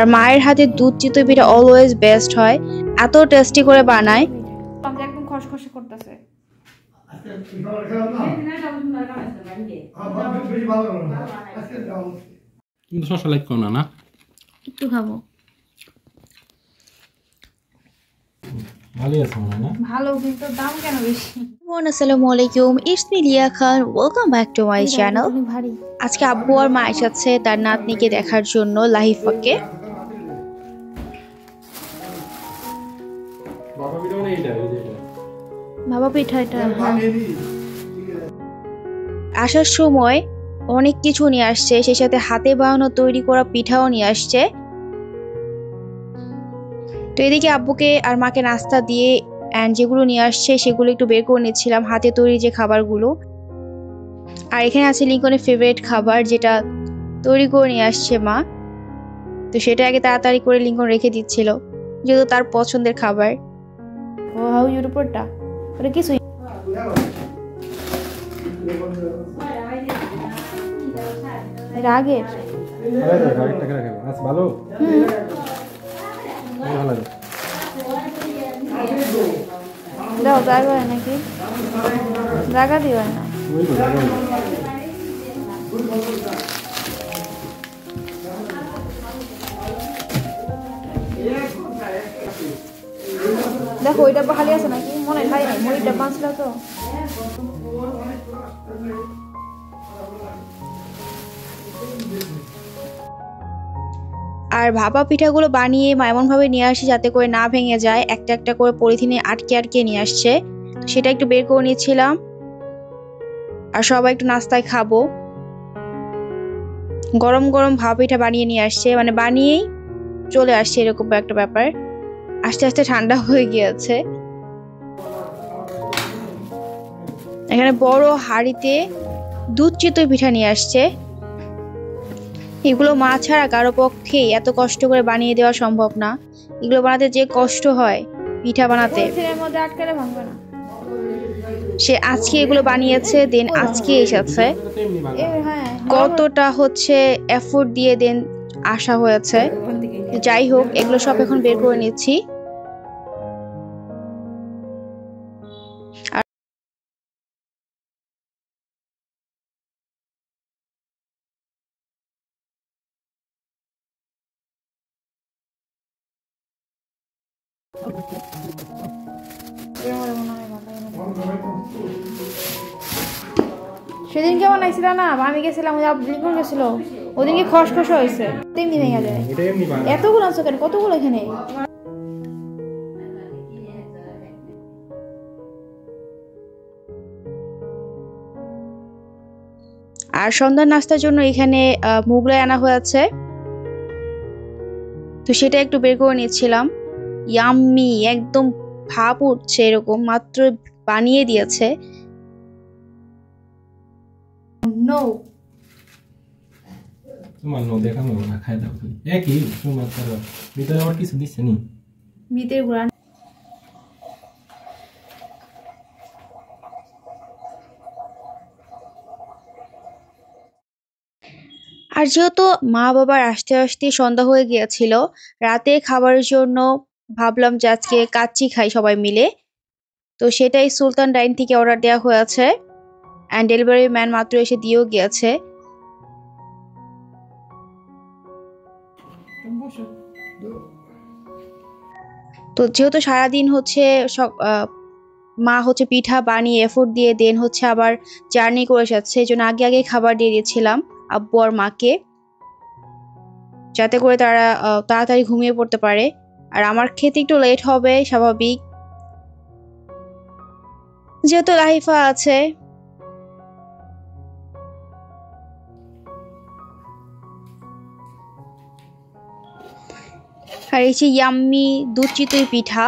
আর মায়ের হাতে দুধ চিতই পিঠা অলওয়েজ বেস্ট হয়, এত টেস্টি করে বানায়। একদম খসখসে করতেছে। শসা লাইক করো না? একটু খাবো। ভালোই আছে মনে হয় না? ভালো, কিন্তু দাম কেন বেশি? আসসালামু আলাইকুম, it's me Liya Khan, welcome back to my channel. আজকে আব্বু আর মা এসেছে তার নাতনিকে দেখার জন্য লাহিফাকে। বাবা পিঠা এটা আসার সময় অনেক কিছু নিয়ে আসছে, সেই সাথে হাতে বানানো তৈরি করা পিঠাও নিয়ে আসছে। তো এদিকে আব্বুকে আর মাকে নাস্তা দিয়ে এন্ড যেগুলো নিয়ে আসছে সেগুলো একটু বের করে নিচ্ছিলাম, হাতে তৈরি যে খাবারগুলো। আর এখানে আছে লিঙ্কনের ফেভারিট খাবার, যেটা তৈরি করে নিয়ে আসছে মা। তো সেটা আগে তাড়াতাড়ি করে লিঙ্কন রেখে দিচ্ছিল, যেহেতু তার পছন্দের খাবার। ও হাউ ইউরোপটা ওটা কিছুই রাগের ভালো দাও জায়গা হয় নাকি? জায়গা দিও না। দেখো ওইটা খালি আছে নাকি? মনে হয় খাই নাই, মুড়িটা বাঁচল তো। আর ভাপা পিঠাগুলো বানিয়ে মা এমন ভাবে নিয়ে আসে যাতে করে না ভেঙে যায়, একটা একটা করে পলিথিনে আটকে আটকে নিয়ে আসছে। সেটা একটু বের করে নিয়েছিলাম, আর সবাই একটু নাস্তায় খাবো। গরম গরম ভাপা পিঠা বানিয়ে নিয়ে আসছে, মানে বানিয়েই চলে আসছে, এরকম একটা ব্যাপার। আস্তে আস্তে ঠান্ডা হয়ে গিয়েছে। এখানে বড় হাঁড়িতে দুধ চিতই পিঠা নিয়ে আসছে। এগুলো মা ছাড়া কারো পক্ষে এত কষ্ট করে বানিয়ে দেওয়া সম্ভব না। এগুলো বানাতে যে কষ্ট হয়, পিঠা বানাতে, সে আজকে এগুলো বানিয়েছে, দেন আজকে এসেছে। কতটা হচ্ছে এফোর্ট দিয়ে দেন আসা হয়েছে। যাই হোক, এগুলো সব এখন বের করে নিচ্ছি। সেদিন কেমন আইছিল না, আমি গেছিলাম, লিঙ্কন গেছিল, ওদিনকে খসখস হয়েছে, তেমনি ভেঙে যায়। এতগুলো আনছো কেন? কতগুলো এখানে? আর সন্ধ্যার নাস্তার জন্য এখানে মোগলাই আনা হয়েছে, তো সেটা একটু বের করে নিচ্ছিলাম। ইয়াম্মি, একদম ভাপ উঠছে, এরকম মাত্র বানিয়ে দিয়েছে। নো তোমার নো দেখানো না, খাই দাও খালি একই তোমার। ভিতরে আবার কিছু দিচ্ছে নি? ভিতরে গুড়া। আর যেহেতু মা বাবার আসতে আসতে সন্ধ্যা হয়ে গিয়েছিল, রাতে খাবারের জন্য ভাবলাম যে আজকে কাচ্চি খাই সবাই মিলে। তো সেটাই সুলতান ডাইন থেকে অর্ডার দেওয়া হয়েছে, অ্যান্ড ডেলিভারি ম্যান মাত্র এসে দিয়েও গিয়েছে। তো যেহেতু সারাদিন হচ্ছে মা হচ্ছে পিঠা বানিয়ে এফোর্ট দিয়ে দেন হচ্ছে আবার জার্নি করে যাচ্ছে, এই জন্য আগে আগে খাবার দিয়ে দিয়েছিলাম আব্বু আর মাকে, যাতে করে তারা তাড়াতাড়ি ঘুমিয়ে পড়তে পারে। আর আমার খেতে একটু লেট হবে, স্বাভাবিক, যেহেতু লাহিফা আছে। আর এই যে ইয়াম্মি দুধ চিতই পিঠা,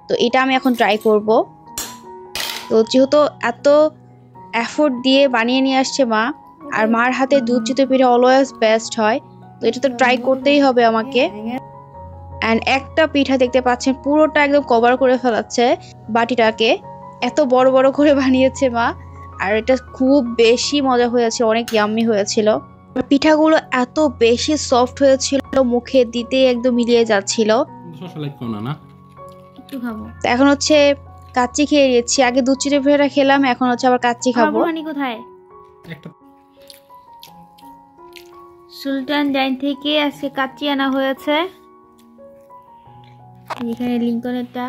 তো এটা আমি এখন ট্রাই করব। তো যেহেতু এত এফোর্ট দিয়ে বানিয়ে নিয়ে আসছে মা, আর মার হাতে দুধ চিতই পিঠা অলওয়েজ বেস্ট হয়, তো এটা তো ট্রাই করতেই হবে আমাকে। অ্যান্ড একটা পিঠা দেখতে পাচ্ছেন পুরোটা একদম কভার করে ফেলাচ্ছে বাটিটাকে, এত বড় বড় করে বানিয়েছে মা। আর এটা খুব বেশি মজা হয়েছে, অনেক ইয়াম্মি হয়েছিল। পিঠাগুলো এত বেশি সফট হয়েছিল। মুখে দিতে একদম মিলিয়ে যাচ্ছিল। শসা লাগতো না না? একটু খাবো। তো এখন হচ্ছে কাচ্চি খেয়ে নিচ্ছি। আগে দুধ চিড়ে পিঠাটা খেলাম, এখন হচ্ছে আবার কাচ্চি খাবো। হানি কোথায়? একটা সুলতান ডাইন থেকে আজকে কাচ্চি আনা হয়েছে। এখানে লিঙ্কনেরটা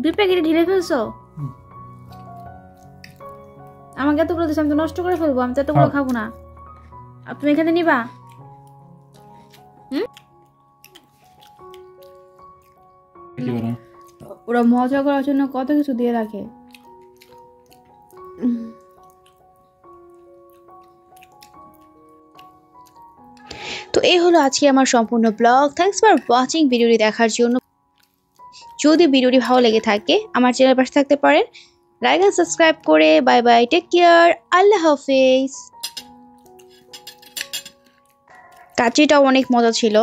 2 প্যাকেটে ঢেলে ফেলছো? আমাকে এতগুলো দিচ্ছ, আমি তো নষ্ট করে ফেলবো, আমি তো এতগুলো খাবো না। আর তুমি এখানে নিবা? ওরা মজা করার জন্য কত কিছু দিয়ে রাখে। তো এই হলো আজকে আমার সম্পূর্ণ ব্লগ। Thanks for watching. ভিডিওটি দেখার জন্য। যদি ভিডিওটি ভালো লেগে থাকে আমার চ্যানেল পাশে থাকতে পারেন, লাইক এন্ড সাবস্ক্রাইব করে। বাই বাই, টেক কেয়ার, আল্লাহ হাফেজ। কাচ্চিটাও অনেক মজা ছিল।